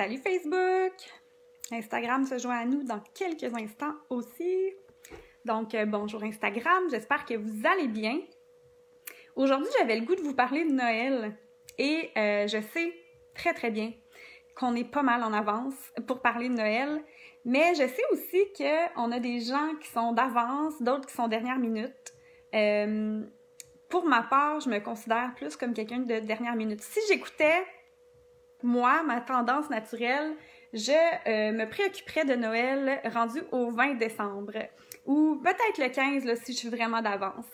Salut Facebook! Instagram se joint à nous dans quelques instants aussi. Donc, bonjour Instagram, j'espère que vous allez bien. Aujourd'hui, j'avais le goût de vous parler de Noël et je sais très très bien qu'on est pas mal en avance pour parler de Noël, mais je sais aussi qu'on a des gens qui sont d'avance, d'autres qui sont dernière minute. Pour ma part, je me considère plus comme quelqu'un de dernière minute. Si j'écoutais, moi, ma tendance naturelle, je me préoccuperais de Noël rendu au 20 décembre ou peut-être le 15 là, si je suis vraiment d'avance.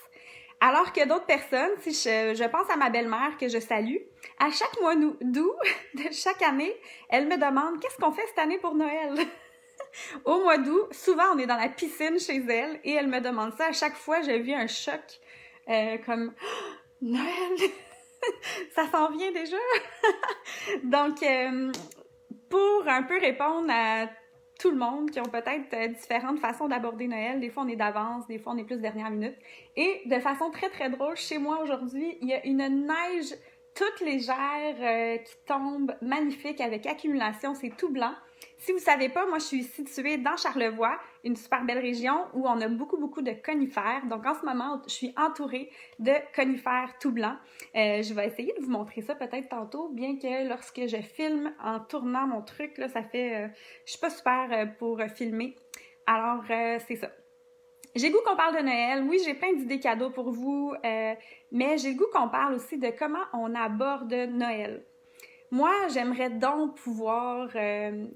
Alors que d'autres personnes, si je pense à ma belle-mère que je salue, à chaque mois d'août de chaque année, elle me demande « Qu'est-ce qu'on fait cette année pour Noël? » Au mois d'août, souvent on est dans la piscine chez elle et elle me demande ça. À chaque fois, je vis un choc comme oh, « Noël! Ça s'en vient déjà! » Donc, pour un peu répondre à tout le monde qui ont peut-être différentes façons d'aborder Noël. Des fois, on est d'avance, des fois, on est plus dernière minute. Et de façon très, très drôle, chez moi aujourd'hui, il y a une neige toute légère qui tombe, magnifique, avec accumulation. C'est tout blanc. Si vous ne savez pas, moi, je suis située dans Charlevoix, une super belle région où on a beaucoup de conifères. Donc, en ce moment, je suis entourée de conifères tout blancs. Je vais essayer de vous montrer ça peut-être tantôt, bien que lorsque je filme en tournant mon truc, là, ça fait... je suis pas super pour filmer. Alors, c'est ça. J'ai le goût qu'on parle de Noël. Oui, j'ai plein d'idées cadeaux pour vous, mais j'ai le goût qu'on parle aussi de comment on aborde Noël. Moi, j'aimerais donc pouvoir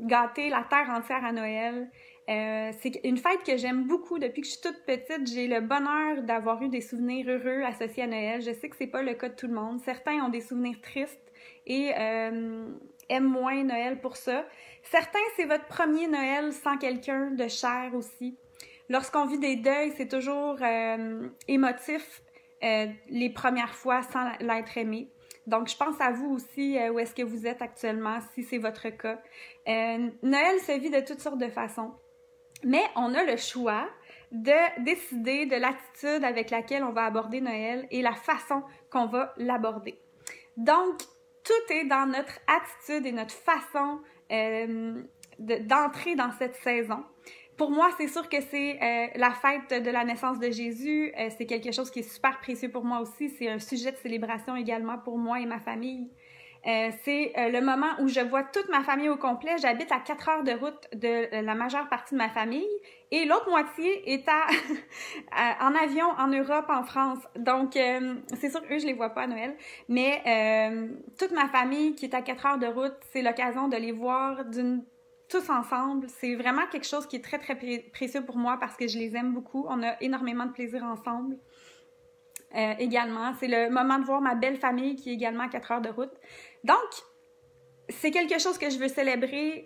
gâter la terre entière à Noël. C'est une fête que j'aime beaucoup depuis que je suis toute petite. J'ai le bonheur d'avoir eu des souvenirs heureux associés à Noël. Je sais que c'est pas le cas de tout le monde. Certains ont des souvenirs tristes et aiment moins Noël pour ça. Certains, c'est votre premier Noël sans quelqu'un de cher aussi. Lorsqu'on vit des deuils, c'est toujours émotif les premières fois sans l'être aimé. Donc, je pense à vous aussi, où est-ce que vous êtes actuellement, si c'est votre cas. Noël se vit de toutes sortes de façons, mais on a le choix de décider de l'attitude avec laquelle on va aborder Noël et la façon qu'on va l'aborder. Donc, tout est dans notre attitude et notre façon d'entrer dans cette saison. Pour moi, c'est sûr que c'est la fête de la naissance de Jésus. C'est quelque chose qui est super précieux pour moi aussi. C'est un sujet de célébration également pour moi et ma famille. C'est le moment où je vois toute ma famille au complet. J'habite à 4 heures de route de la majeure partie de ma famille et l'autre moitié est en avion en Europe, en France. Donc, c'est sûr qu'eux, je les vois pas à Noël. Mais toute ma famille qui est à 4 heures de route, c'est l'occasion de les voir tous ensemble. C'est vraiment quelque chose qui est très, très précieux pour moi parce que je les aime beaucoup. On a énormément de plaisir ensemble. Également, c'est le moment de voir ma belle famille qui est également à 4 heures de route. Donc, c'est quelque chose que je veux célébrer,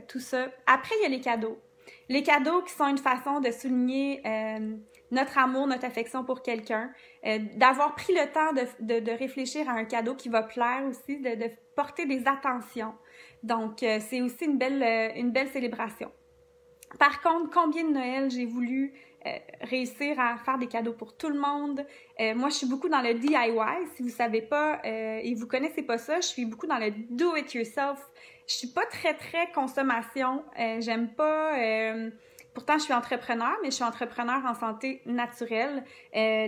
tout ça. Après, il y a les cadeaux. Les cadeaux qui sont une façon de souligner notre amour, notre affection pour quelqu'un, d'avoir pris le temps de réfléchir à un cadeau qui va plaire aussi, de porter des attentions. Donc, c'est aussi une belle célébration. Par contre, combien de Noël j'ai voulu réussir à faire des cadeaux pour tout le monde. Moi, je suis beaucoup dans le DIY. Si vous savez pas et vous connaissez pas ça, je suis beaucoup dans le do-it-yourself. Je suis pas très consommation. J'aime pas... pourtant, je suis entrepreneur, mais je suis entrepreneur en santé naturelle.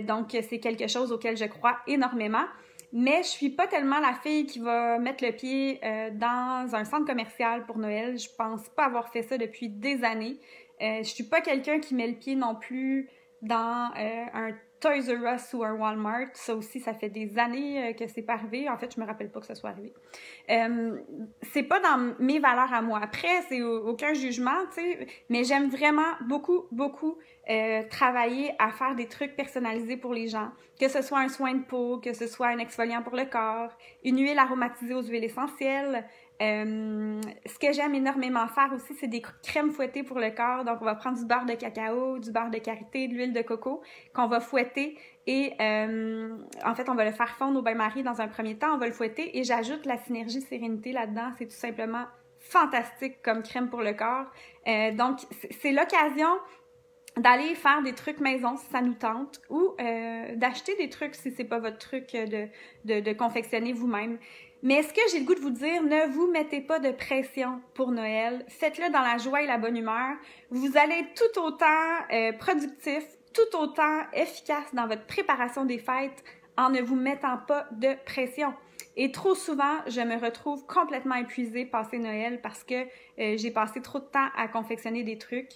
Donc, c'est quelque chose auquel je crois énormément. Mais je suis pas tellement la fille qui va mettre le pied dans un centre commercial pour Noël. Je pense pas avoir fait ça depuis des années. Je suis pas quelqu'un qui met le pied non plus dans un Toys R Us ou un Walmart. Ça aussi, ça fait des années que c'est pas arrivé. En fait, je me rappelle pas que ça soit arrivé. C'est pas dans mes valeurs à moi. Après, c'est aucun jugement, tu sais, mais j'aime vraiment beaucoup travailler à faire des trucs personnalisés pour les gens. Que ce soit un soin de peau, que ce soit un exfoliant pour le corps, une huile aromatisée aux huiles essentielles. Ce que j'aime énormément faire aussi, c'est des crèmes fouettées pour le corps. Donc, on va prendre du beurre de cacao, du beurre de karité, de l'huile de coco qu'on va fouetter et en fait, on va le faire fondre au bain-marie dans un premier temps. On va le fouetter et j'ajoute la Synergie Sérénité là-dedans. C'est tout simplement fantastique comme crème pour le corps. Donc, c'est l'occasion d'aller faire des trucs maison si ça nous tente ou d'acheter des trucs si c'est pas votre truc de confectionner vous-même. Mais ce que j'ai le goût de vous dire, ne vous mettez pas de pression pour Noël. Faites-le dans la joie et la bonne humeur. Vous allez être tout autant productif, tout autant efficace dans votre préparation des fêtes en ne vous mettant pas de pression. Et trop souvent, je me retrouve complètement épuisée passé Noël parce que j'ai passé trop de temps à confectionner des trucs.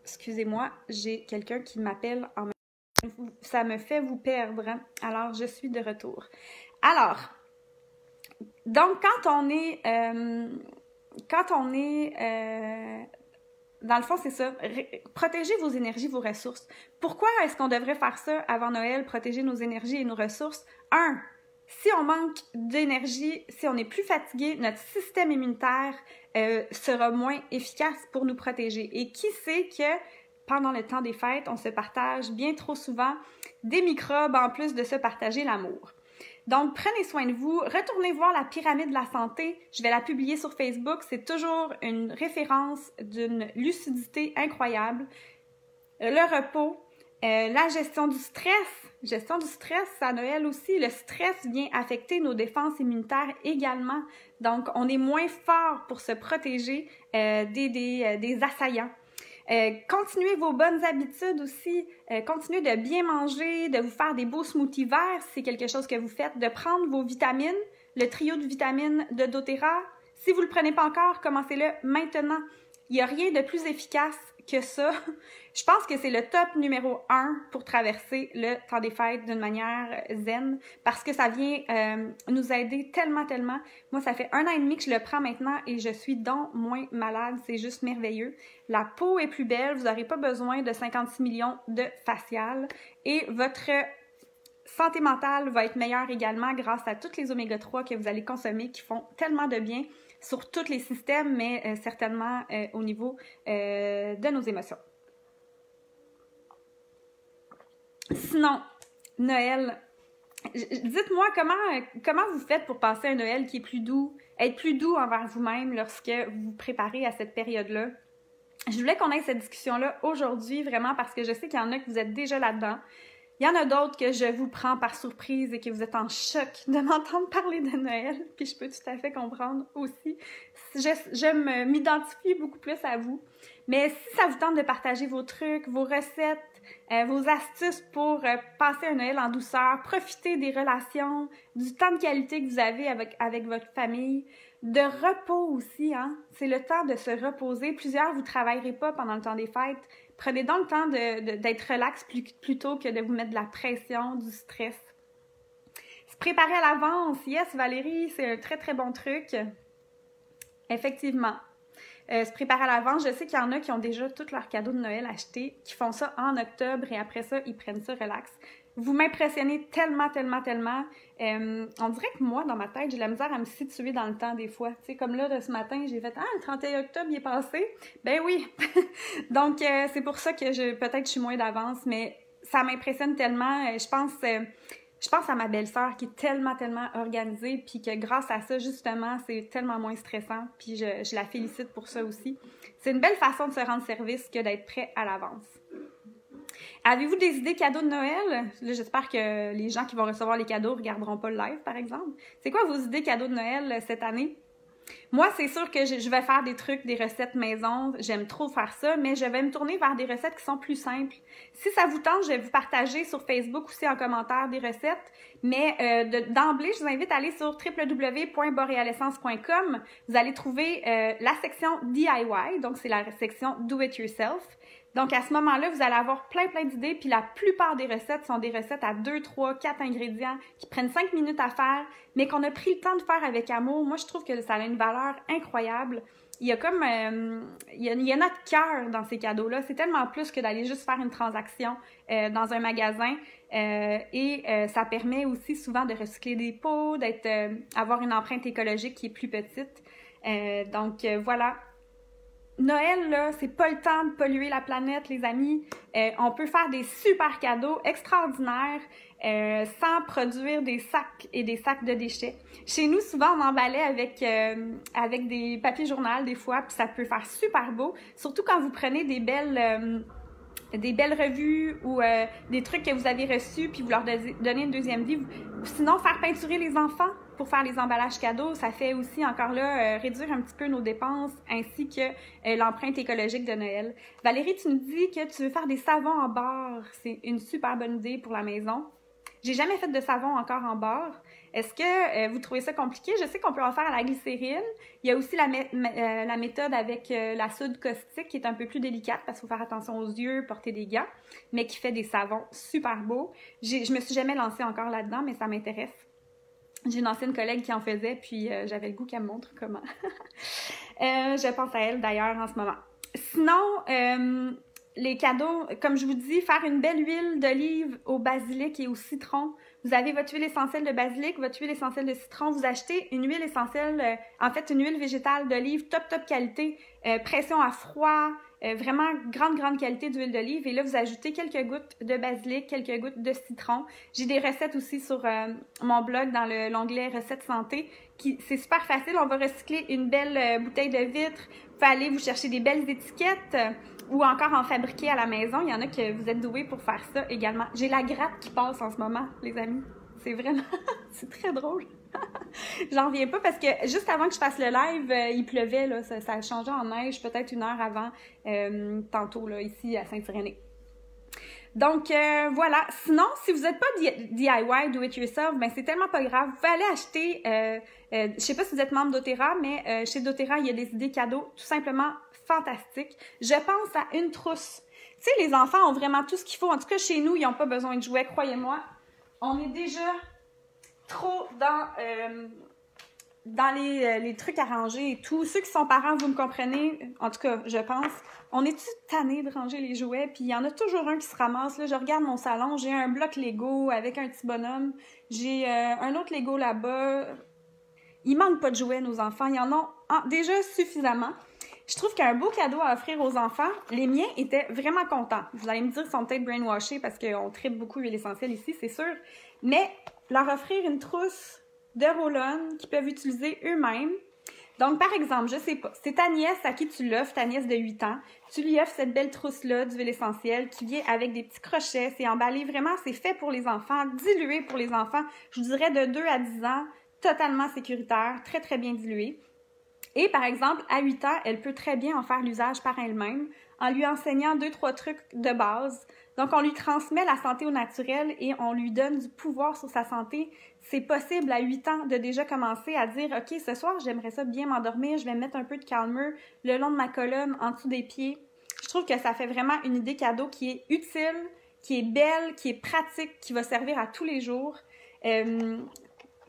Excusez-moi, j'ai quelqu'un qui m'appelle en même temps. Ça me fait vous perdre. Alors, je suis de retour. Alors, donc, quand on est dans le fond, c'est ça. Protégez vos énergies, vos ressources. Pourquoi est-ce qu'on devrait faire ça avant Noël, protéger nos énergies et nos ressources? Si on manque d'énergie, si on est plus fatigué, notre système immunitaire sera moins efficace pour nous protéger. Et qui sait que pendant le temps des fêtes, on se partage bien trop souvent des microbes en plus de se partager l'amour. Donc, prenez soin de vous. Retournez voir la pyramide de la santé. Je vais la publier sur Facebook. C'est toujours une référence d'une lucidité incroyable. Le repos, la gestion du stress. Gestion du stress à Noël aussi. Le stress vient affecter nos défenses immunitaires également. Donc, on est moins fort pour se protéger des assaillants. Continuez vos bonnes habitudes aussi. Continuez de bien manger, de vous faire des beaux smoothies verts si c'est quelque chose que vous faites, de prendre vos vitamines, le trio de vitamines de doTERRA. Si vous ne le prenez pas encore, commencez-le maintenant. Il n'y a rien de plus efficace que ça. Je pense que c'est le top numéro 1 pour traverser le temps des fêtes d'une manière zen parce que ça vient nous aider tellement. Moi, ça fait 1 an et demi que je le prends maintenant et je suis donc moins malade. C'est juste merveilleux. La peau est plus belle. Vous n'aurez pas besoin de 56 millions de faciales et votre santé mentale va être meilleure également grâce à toutes les oméga 3 que vous allez consommer qui font tellement de bien sur tous les systèmes, mais certainement au niveau de nos émotions. Sinon, Noël, dites-moi comment vous faites pour passer un Noël qui est plus doux, être plus doux envers vous-même lorsque vous vous préparez à cette période-là. Je voulais qu'on ait cette discussion-là aujourd'hui, vraiment, parce que je sais qu'il y en a que vous êtes déjà là-dedans. Il y en a d'autres que je vous prends par surprise et que vous êtes en choc de m'entendre parler de Noël, puis je peux tout à fait comprendre aussi. Je m'identifie beaucoup plus à vous. Mais si ça vous tente de partager vos trucs, vos recettes, vos astuces pour passer un Noël en douceur, profiter des relations, du temps de qualité que vous avez avec votre famille, de repos aussi, hein? C'est le temps de se reposer. Plusieurs, vous ne travaillerez pas pendant le temps des fêtes. Prenez donc le temps d'être relax plutôt que de vous mettre de la pression, du stress. Se préparer à l'avance. Yes, Valérie, c'est un très bon truc. Effectivement. Se préparer à l'avance. Je sais qu'il y en a qui ont déjà tous leurs cadeaux de Noël achetés, qui font ça en octobre et après ça, ils prennent ça relax. Vous m'impressionnez tellement. On dirait que moi, dans ma tête, j'ai la misère à me situer dans le temps des fois. Tu sais, comme là, de ce matin, j'ai fait « Ah, le 31 octobre, il est passé! » Ben oui! Donc, c'est pour ça que peut-être je suis moins d'avance, mais ça m'impressionne tellement. Je pense à ma belle-sœur qui est tellement organisée, puis que grâce à ça, justement, c'est tellement moins stressant, puis je la félicite pour ça aussi. C'est une belle façon de se rendre service que d'être prêt à l'avance. Avez-vous des idées cadeaux de Noël? Là, j'espère que les gens qui vont recevoir les cadeaux ne regarderont pas le live, par exemple. C'est quoi vos idées cadeaux de Noël cette année? Moi, c'est sûr que je vais faire des trucs, des recettes maison. J'aime trop faire ça, mais je vais me tourner vers des recettes qui sont plus simples. Si ça vous tente, je vais vous partager sur Facebook aussi en commentaire des recettes. Mais d'emblée, je vous invite à aller sur www.borealessence.com. Vous allez trouver la section DIY, donc c'est la section Do It Yourself. Donc, à ce moment-là, vous allez avoir plein d'idées, puis la plupart des recettes sont des recettes à 2, 3, 4 ingrédients qui prennent 5 minutes à faire, mais qu'on a pris le temps de faire avec amour. Moi, je trouve que ça a une valeur incroyable. Il y a comme... il y a notre cœur dans ces cadeaux-là. C'est tellement plus que d'aller juste faire une transaction dans un magasin. Ça permet aussi souvent de recycler des pots, avoir une empreinte écologique qui est plus petite. Donc, voilà. Noël, là, c'est pas le temps de polluer la planète, les amis. On peut faire des super cadeaux extraordinaires sans produire des sacs et des sacs de déchets. Chez nous, souvent, on emballait avec des papiers journal des fois, puis ça peut faire super beau. Surtout quand vous prenez des belles revues ou des trucs que vous avez reçus, puis vous leur donnez une deuxième vie. Sinon, faire peinturer les enfants pour faire les emballages cadeaux, ça fait aussi, encore là, réduire un petit peu nos dépenses, ainsi que l'empreinte écologique de Noël. Valérie, tu nous dis que tu veux faire des savons en beurre. C'est une super bonne idée pour la maison. J'ai jamais fait de savon encore en beurre. Est-ce que vous trouvez ça compliqué? Je sais qu'on peut en faire à la glycérine. Il y a aussi la méthode avec la soude caustique qui est un peu plus délicate parce qu'il faut faire attention aux yeux, porter des gants, mais qui fait des savons super beaux. Je me suis jamais lancée encore là-dedans, mais ça m'intéresse. J'ai une ancienne collègue qui en faisait, puis j'avais le goût qu'elle me montre comment. Je pense à elle d'ailleurs en ce moment. Sinon, les cadeaux, comme je vous dis, faire une belle huile d'olive au basilic et au citron. Vous avez votre huile essentielle de basilic, votre huile essentielle de citron. Vous achetez une huile essentielle, en fait une huile végétale d'olive top qualité, pression à froid, vraiment grande qualité d'huile d'olive. Et là, vous ajoutez quelques gouttes de basilic, quelques gouttes de citron. J'ai des recettes aussi sur mon blog dans l'onglet recettes santé. C'est super facile. On va recycler une belle bouteille de vitre. Vous pouvez aller vous chercher des belles étiquettes ou encore en fabriquer à la maison. Il y en a que vous êtes doués pour faire ça également. J'ai la gratte qui passe en ce moment, les amis. C'est vraiment... c'est très drôle. J'en reviens pas parce que juste avant que je fasse le live, il pleuvait, là, ça a changé en neige peut-être une heure avant, tantôt, là, ici à Saint-Irénée. Donc, voilà. Sinon, si vous n'êtes pas DIY, do it yourself, ben c'est tellement pas grave. Vous pouvez aller acheter, je sais pas si vous êtes membre d'Otera, mais chez d'Otera, il y a des idées cadeaux tout simplement fantastiques. Je pense à une trousse. Tu sais, les enfants ont vraiment tout ce qu'il faut. En tout cas, chez nous, ils n'ont pas besoin de jouets, croyez-moi. On est déjà trop dans les trucs arrangés et tout. Ceux qui sont parents, vous me comprenez, en tout cas, je pense. On est-tu tannés de ranger les jouets? Puis il y en a toujours un qui se ramasse. Là, je regarde mon salon, j'ai un bloc Lego avec un petit bonhomme. J'ai un autre Lego là-bas. Il manque pas de jouets, nos enfants. Ils en ont déjà suffisamment. Je trouve qu'un beau cadeau à offrir aux enfants, les miens étaient vraiment contents. Vous allez me dire qu'ils sont peut-être brainwashés parce qu'on tripe beaucoup huile essentielle ici, c'est sûr. Mais leur offrir une trousse de roll-on qu'ils peuvent utiliser eux-mêmes. Donc, par exemple, je sais pas, c'est ta nièce à qui tu l'offres, ta nièce de 8 ans. Tu lui offres cette belle trousse-là d'huile essentielle qui vient avec des petits crochets. C'est emballé vraiment, c'est fait pour les enfants, dilué pour les enfants. Je vous dirais de 2 à 10 ans, totalement sécuritaire, très, très bien dilué. Et par exemple, à 8 ans, elle peut très bien en faire l'usage par elle-même en lui enseignant 2-3 trucs de base. Donc, on lui transmet la santé au naturel et on lui donne du pouvoir sur sa santé. C'est possible à 8 ans de déjà commencer à dire « Ok, ce soir, j'aimerais ça bien m'endormir, je vais mettre un peu de calmeur le long de ma colonne, en dessous des pieds. » Je trouve que ça fait vraiment une idée cadeau qui est utile, qui est belle, qui est pratique, qui va servir à tous les jours.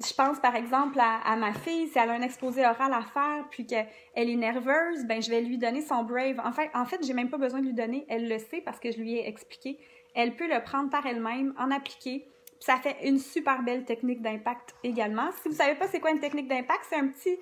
Je pense par exemple à ma fille, si elle a un exposé oral à faire puis qu'elle est nerveuse, ben je vais lui donner son Brave. En fait, j'ai même pas besoin de lui donner, elle le sait parce que je lui ai expliqué. Elle peut le prendre par elle-même, en appliquer. Puis ça fait une super belle technique d'impact également. Si vous savez pas c'est quoi une technique d'impact, c'est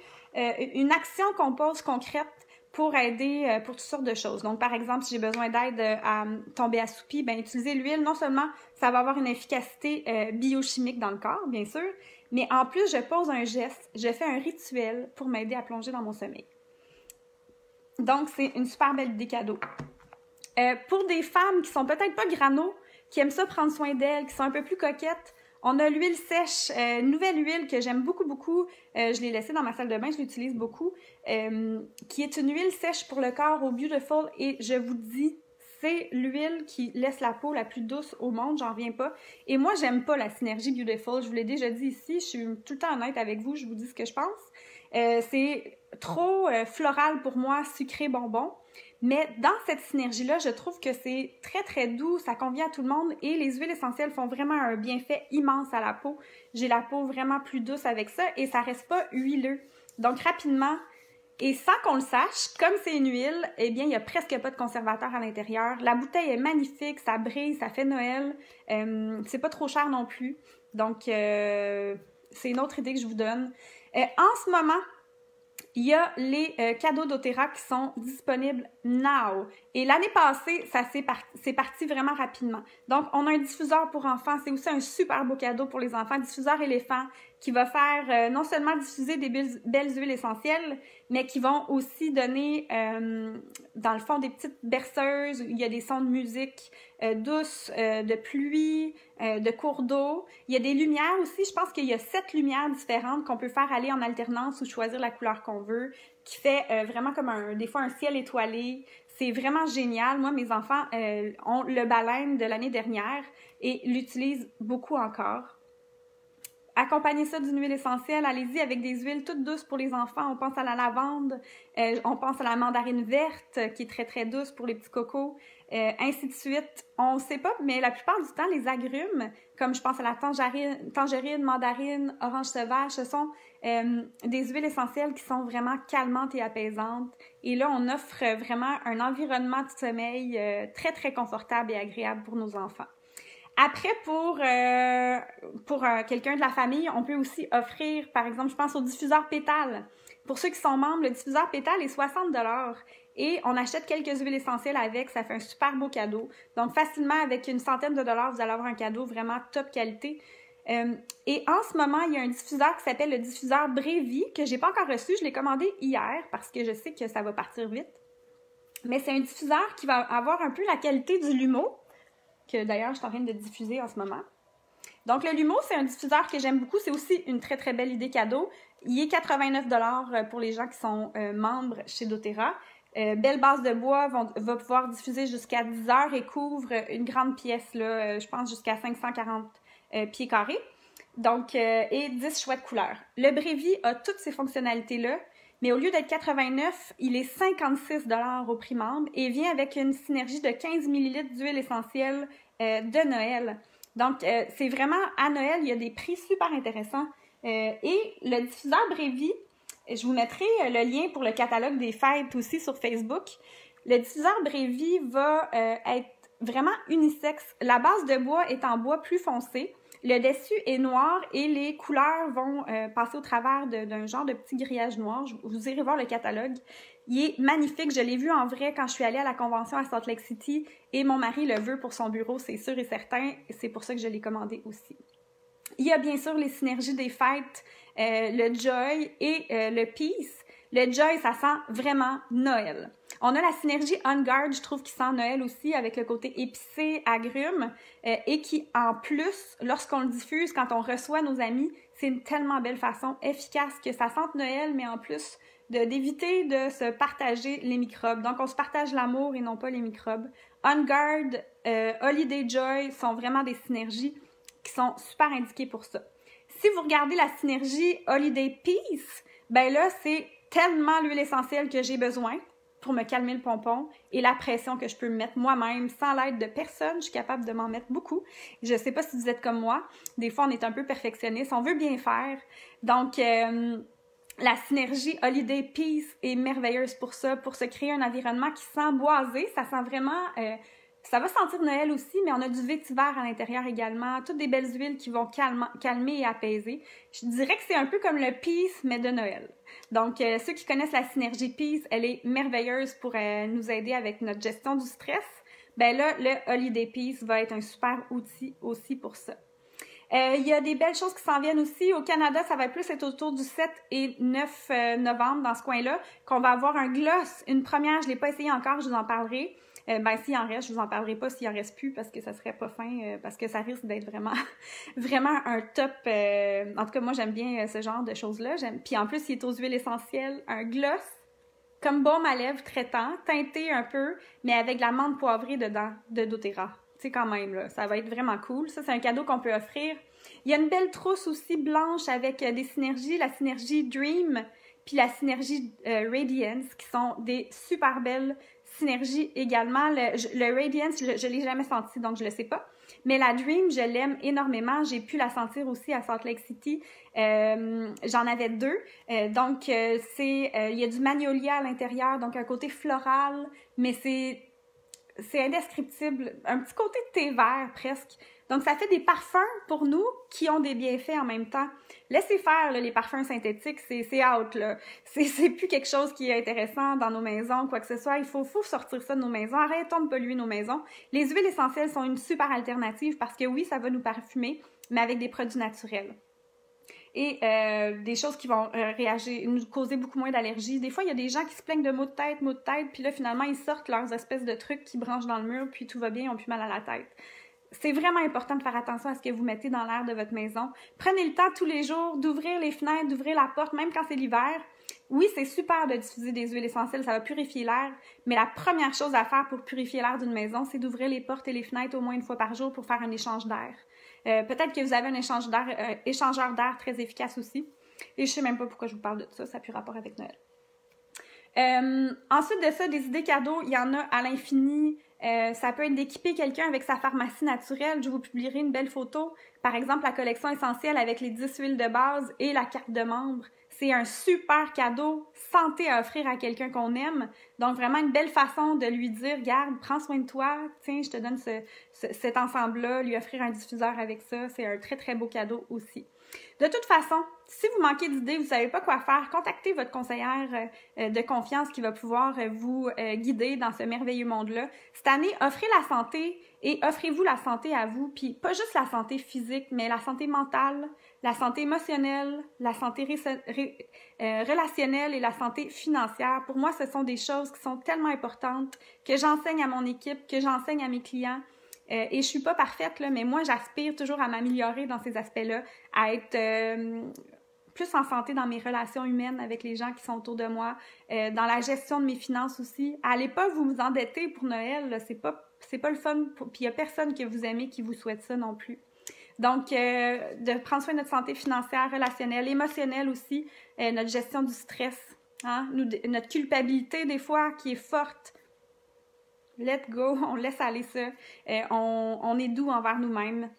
une action qu'on pose concrète pour aider pour toutes sortes de choses. Donc, par exemple, si j'ai besoin d'aide à tomber assoupi, ben utiliser l'huile, non seulement ça va avoir une efficacité biochimique dans le corps, bien sûr, mais en plus, je pose un geste, je fais un rituel pour m'aider à plonger dans mon sommeil. Donc, c'est une super belle idée cadeau. Pour des femmes qui sont peut-être pas grano, qui aiment ça prendre soin d'elles, qui sont un peu plus coquettes, on a l'huile sèche, une nouvelle huile que j'aime beaucoup. Je l'ai laissée dans ma salle de bain, je l'utilise beaucoup, qui est une huile sèche pour le corps au Beautiful. Et je vous dis, c'est l'huile qui laisse la peau la plus douce au monde, j'en reviens pas. Et moi, j'aime pas la synergie Beautiful, je vous l'ai déjà dit ici, je suis tout le temps honnête avec vous, je vous dis ce que je pense. C'est trop floral pour moi, sucré bonbon. Mais dans cette synergie-là, je trouve que c'est très, très doux, ça convient à tout le monde et les huiles essentielles font vraiment un bienfait immense à la peau. J'ai la peau vraiment plus douce avec ça et ça reste pas huileux. Donc, rapidement, et sans qu'on le sache, comme c'est une huile, eh bien, il n'y a presque pas de conservateur à l'intérieur. La bouteille est magnifique, ça brille, ça fait Noël. C'est pas trop cher non plus. Donc, c'est une autre idée que je vous donne. En ce moment, il y a les cadeaux doTERRA qui sont disponibles now. Et l'année passée, c'est parti vraiment rapidement. Donc, on a un diffuseur pour enfants. C'est aussi un super beau cadeau pour les enfants. Diffuseur éléphant qui va faire non seulement diffuser des belles huiles essentielles, mais qui vont aussi donner, dans le fond, des petites berceuses. Il y a des sons de musique douces, de pluie, de cours d'eau. Il y a des lumières aussi. Je pense qu'il y a 7 lumières différentes qu'on peut faire aller en alternance ou choisir la couleur qu'on veut, qui fait vraiment comme des fois un ciel étoilé. C'est vraiment génial. Moi, mes enfants ont le baleine de l'année dernière et l'utilisent beaucoup encore. Accompagnez ça d'une huile essentielle. Allez-y avec des huiles toutes douces pour les enfants. On pense à la lavande, on pense à la mandarine verte qui est très, très douce pour les petits cocos, ainsi de suite. On ne sait pas, mais la plupart du temps, les agrumes, comme je pense à la tangerine, mandarine, orange sauvage, ce sont des huiles essentielles qui sont vraiment calmantes et apaisantes. Et là, on offre vraiment un environnement de sommeil très, très confortable et agréable pour nos enfants. Après, pour quelqu'un de la famille, on peut aussi offrir, par exemple, je pense au diffuseur pétale. Pour ceux qui sont membres, le diffuseur pétale est 60 $ et on achète quelques huiles essentielles avec, ça fait un super beau cadeau. Donc, facilement, avec une centaine de dollars, vous allez avoir un cadeau vraiment top qualité. Et en ce moment, il y a un diffuseur qui s'appelle le diffuseur Brévi, que j'ai pas encore reçu. Je l'ai commandé hier parce que je sais que ça va partir vite. Mais c'est un diffuseur qui va avoir un peu la qualité du Lumo, que d'ailleurs, je suis en train de diffuser en ce moment. Donc, le Lumo, c'est un diffuseur que j'aime beaucoup. C'est aussi une très, très belle idée cadeau. Il est 89 $ pour les gens qui sont membres chez doTERRA. Belle base de bois, va pouvoir diffuser jusqu'à 10 heures et couvre une grande pièce, là, je pense jusqu'à 540 pieds carrés. Donc, et 10 chouettes couleurs. Le Brévi a toutes ces fonctionnalités-là, mais au lieu d'être 89, il est 56 $ au prix membre et vient avec une synergie de 15 ml d'huile essentielle de Noël. Donc, c'est vraiment à Noël, il y a des prix super intéressants. Et le diffuseur Brévi, je vous mettrai le lien pour le catalogue des fêtes aussi sur Facebook. Le diffuseur Brévi va être vraiment unisexe. La base de bois est en bois plus foncé. Le dessus est noir et les couleurs vont passer au travers d'un genre de petit grillage noir. Vous irez voir le catalogue. Il est magnifique. Je l'ai vu en vrai quand je suis allée à la convention à Salt Lake City et mon mari le veut pour son bureau, c'est sûr et certain. C'est pour ça que je l'ai commandé aussi. Il y a bien sûr les synergies des fêtes, le Joy et le Peace. Le Joy, ça sent vraiment Noël. On a la synergie On Guard, je trouve, qui sent Noël aussi, avec le côté épicé, agrumes, et qui, en plus, lorsqu'on le diffuse, quand on reçoit nos amis, c'est une tellement belle façon, efficace, que ça sente Noël, mais en plus, d'éviter de se partager les microbes. Donc, on se partage l'amour et non pas les microbes. On Guard, Holiday Joy sont vraiment des synergies qui sont super indiquées pour ça. Si vous regardez la synergie Holiday Peace, ben là, c'est tellement l'huile essentielle que j'ai besoin pour me calmer le pompon et la pression que je peux me mettre moi-même sans l'aide de personne. Je suis capable de m'en mettre beaucoup. Je ne sais pas si vous êtes comme moi. Des fois, on est un peu perfectionniste. On veut bien faire. Donc, la synergie Holiday Peace est merveilleuse pour ça, pour se créer un environnement qui sent boisé. Ça sent vraiment... ça va sentir Noël aussi, mais on a du vétiver à l'intérieur également. Toutes des belles huiles qui vont calmer et apaiser. Je dirais que c'est un peu comme le Peace, mais de Noël. Donc, ceux qui connaissent la synergie Peace, elle est merveilleuse pour nous aider avec notre gestion du stress. Ben là, le Holiday Peace va être un super outil aussi pour ça. Il y a des belles choses qui s'en viennent aussi. Au Canada, ça va plus être autour du 7 et 9 novembre, dans ce coin-là, qu'on va avoir un gloss. Une première, je ne l'ai pas essayé encore, je vous en parlerai. S'il en reste, je vous en parlerai pas s'il en reste plus parce que ça serait pas fin, parce que ça risque d'être vraiment, vraiment un top. En tout cas, moi, j'aime bien ce genre de choses-là. Puis en plus, il est aux huiles essentielles. Un gloss, comme baume à lèvres traitant, teinté un peu, mais avec de la menthe poivrée dedans, de doTERRA. Tu sais, quand même, là, ça va être vraiment cool. Ça, c'est un cadeau qu'on peut offrir. Il y a une belle trousse aussi blanche avec des synergies, la synergie Dream, puis la synergie Radiance, qui sont des super belles synergie également. Le Radiance, je l'ai jamais senti, donc je le sais pas. Mais la Dream, je l'aime énormément. J'ai pu la sentir aussi à Salt Lake City. J'en avais 2. Donc, il y a du magnolia à l'intérieur, donc un côté floral, mais c'est indescriptible. Un petit côté de thé vert, presque. Donc, ça fait des parfums pour nous qui ont des bienfaits en même temps. Laissez faire là, les parfums synthétiques, c'est out, là. C'est plus quelque chose qui est intéressant dans nos maisons, quoi que ce soit. Il faut sortir ça de nos maisons. Arrêtons de polluer nos maisons. Les huiles essentielles sont une super alternative parce que oui, ça va nous parfumer, mais avec des produits naturels. Et des choses qui vont réagir, nous causer beaucoup moins d'allergies. Des fois, il y a des gens qui se plaignent de maux de tête, puis là, finalement, ils sortent leurs espèces de trucs qui branchent dans le mur, puis tout va bien, ils n'ont plus mal à la tête. C'est vraiment important de faire attention à ce que vous mettez dans l'air de votre maison. Prenez le temps tous les jours d'ouvrir les fenêtres, d'ouvrir la porte, même quand c'est l'hiver. Oui, c'est super de diffuser des huiles essentielles, ça va purifier l'air, mais la première chose à faire pour purifier l'air d'une maison, c'est d'ouvrir les portes et les fenêtres au moins une fois par jour pour faire un échange d'air. Peut-être que vous avez un échangeur d'air très efficace aussi. Et je sais même pas pourquoi je vous parle de ça, ça n'a plus rapport avec Noël. Ensuite de ça, des idées cadeaux, il y en a à l'infini. Ça peut être d'équiper quelqu'un avec sa pharmacie naturelle. Je vous publierai une belle photo. Par exemple, la collection essentielle avec les 10 huiles de base et la carte de membre. C'est un super cadeau santé à offrir à quelqu'un qu'on aime. Donc, vraiment une belle façon de lui dire, regarde, prends soin de toi. Tiens, je te donne cet ensemble-là. Lui offrir un diffuseur avec ça, c'est un très, très beau cadeau aussi. De toute façon, si vous manquez d'idées, vous ne savez pas quoi faire, contactez votre conseillère de confiance qui va pouvoir vous guider dans ce merveilleux monde-là. Cette année, offrez la santé et offrez-vous la santé à vous, puis pas juste la santé physique, mais la santé mentale, la santé émotionnelle, la santé relationnelle et la santé financière. Pour moi, ce sont des choses qui sont tellement importantes que j'enseigne à mon équipe, que j'enseigne à mes clients. Et je suis pas parfaite, là, mais moi, j'aspire toujours à m'améliorer dans ces aspects-là, à être plus en santé dans mes relations humaines avec les gens qui sont autour de moi, dans la gestion de mes finances aussi. Allez pas vous endetter pour Noël, là, c'est pas le fun, puis il y a personne que vous aimez qui vous souhaite ça non plus. Donc, de prendre soin de notre santé financière, relationnelle, émotionnelle aussi, notre gestion du stress, hein, notre culpabilité des fois qui est forte. Let go, on laisse aller ça. On est doux envers nous-mêmes.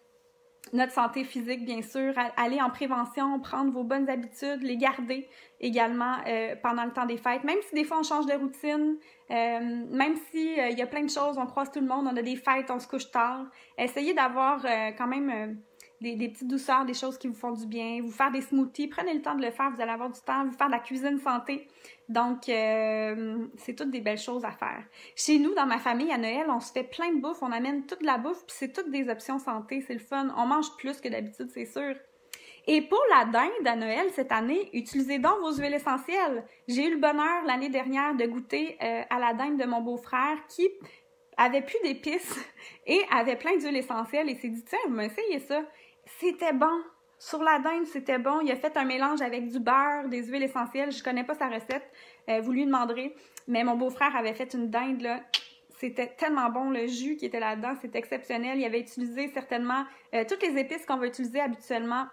Notre santé physique, bien sûr, aller en prévention, prendre vos bonnes habitudes, les garder également pendant le temps des fêtes. Même si des fois on change de routine, même si il y a plein de choses, on croise tout le monde, on a des fêtes, on se couche tard. Essayez d'avoir quand même des petites douceurs, des choses qui vous font du bien, vous faire des smoothies, prenez le temps de le faire, vous allez avoir du temps, vous faire de la cuisine santé. Donc, c'est toutes des belles choses à faire. Chez nous, dans ma famille, à Noël, on se fait plein de bouffe, on amène toute la bouffe, puis c'est toutes des options santé, c'est le fun. On mange plus que d'habitude, c'est sûr. Et pour la dinde à Noël cette année, utilisez donc vos huiles essentielles. J'ai eu le bonheur l'année dernière de goûter à la dinde de mon beau-frère qui avait plus d'épices et avait plein d'huiles essentielles et s'est dit, tiens, vous m'essayez ça. C'était bon. Sur la dinde, c'était bon. Il a fait un mélange avec du beurre, des huiles essentielles. Je connais pas sa recette. Vous lui demanderez. Mais mon beau-frère avait fait une dinde, là. C'était tellement bon, le jus qui était là-dedans. C'était exceptionnel. Il avait utilisé certainement toutes les épices qu'on va utiliser habituellement.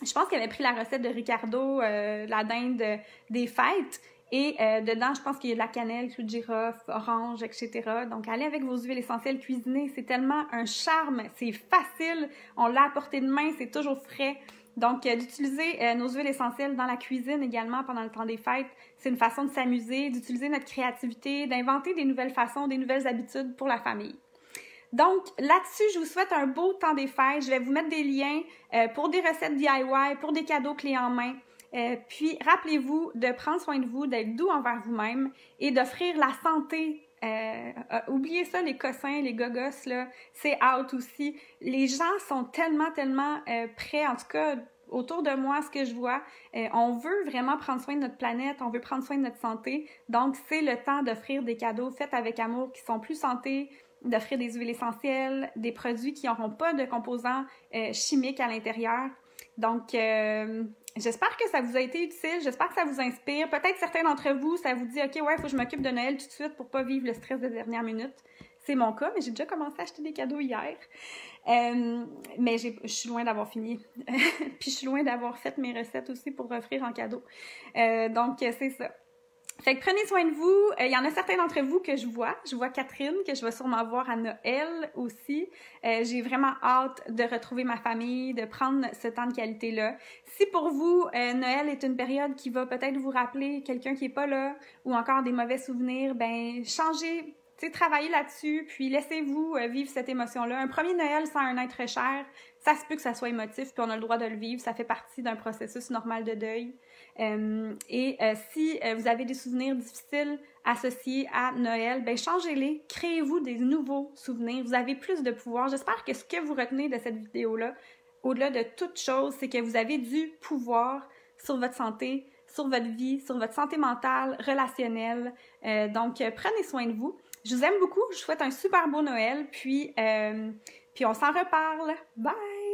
Je pense qu'il avait pris la recette de Ricardo, la dinde des fêtes. Et dedans, je pense qu'il y a de la cannelle, clou de girofle, orange, etc. Donc, allez avec vos huiles essentielles cuisinées. C'est tellement un charme. C'est facile. On l'a à portée de main. C'est toujours frais. Donc, d'utiliser nos huiles essentielles dans la cuisine également pendant le temps des fêtes, c'est une façon de s'amuser, d'utiliser notre créativité, d'inventer des nouvelles façons, des nouvelles habitudes pour la famille. Donc, là-dessus, je vous souhaite un beau temps des fêtes. Je vais vous mettre des liens pour des recettes DIY, pour des cadeaux clés en main. Puis, rappelez-vous de prendre soin de vous, d'être doux envers vous-même et d'offrir la santé. Oubliez ça, les cossins, les gogos, là, c'est out aussi. Les gens sont tellement prêts, en tout cas, autour de moi, ce que je vois, on veut vraiment prendre soin de notre planète, on veut prendre soin de notre santé. Donc, c'est le temps d'offrir des cadeaux faits avec amour qui sont plus santé, d'offrir des huiles essentielles, des produits qui n'auront pas de composants chimiques à l'intérieur. Donc, j'espère que ça vous a été utile, j'espère que ça vous inspire. Peut-être certains d'entre vous, ça vous dit « Ok, ouais, il faut que je m'occupe de Noël tout de suite pour pas vivre le stress de dernière minute. » C'est mon cas, mais j'ai déjà commencé à acheter des cadeaux hier. Mais je suis loin d'avoir fini. Puis je suis loin d'avoir fait mes recettes aussi pour offrir en cadeau. Donc, c'est ça. Fait que prenez soin de vous. Il y en a certains d'entre vous que je vois. Je vois Catherine, que je vais sûrement voir à Noël aussi. J'ai vraiment hâte de retrouver ma famille, de prendre ce temps de qualité-là. Si pour vous, Noël est une période qui va peut-être vous rappeler quelqu'un qui est pas là ou encore des mauvais souvenirs, ben changez tu sais, travaillez là-dessus, puis laissez-vous vivre cette émotion-là. Un premier Noël sans un être cher, ça se peut que ça soit émotif, puis on a le droit de le vivre. Ça fait partie d'un processus normal de deuil. Si vous avez des souvenirs difficiles associés à Noël, ben changez-les, créez-vous des nouveaux souvenirs. Vous avez plus de pouvoir. J'espère que ce que vous retenez de cette vidéo-là, au-delà de toute chose, c'est que vous avez du pouvoir sur votre santé, sur votre vie, sur votre santé mentale, relationnelle. Donc, prenez soin de vous. Je vous aime beaucoup. Je vous souhaite un super beau Noël. Puis on s'en reparle. Bye!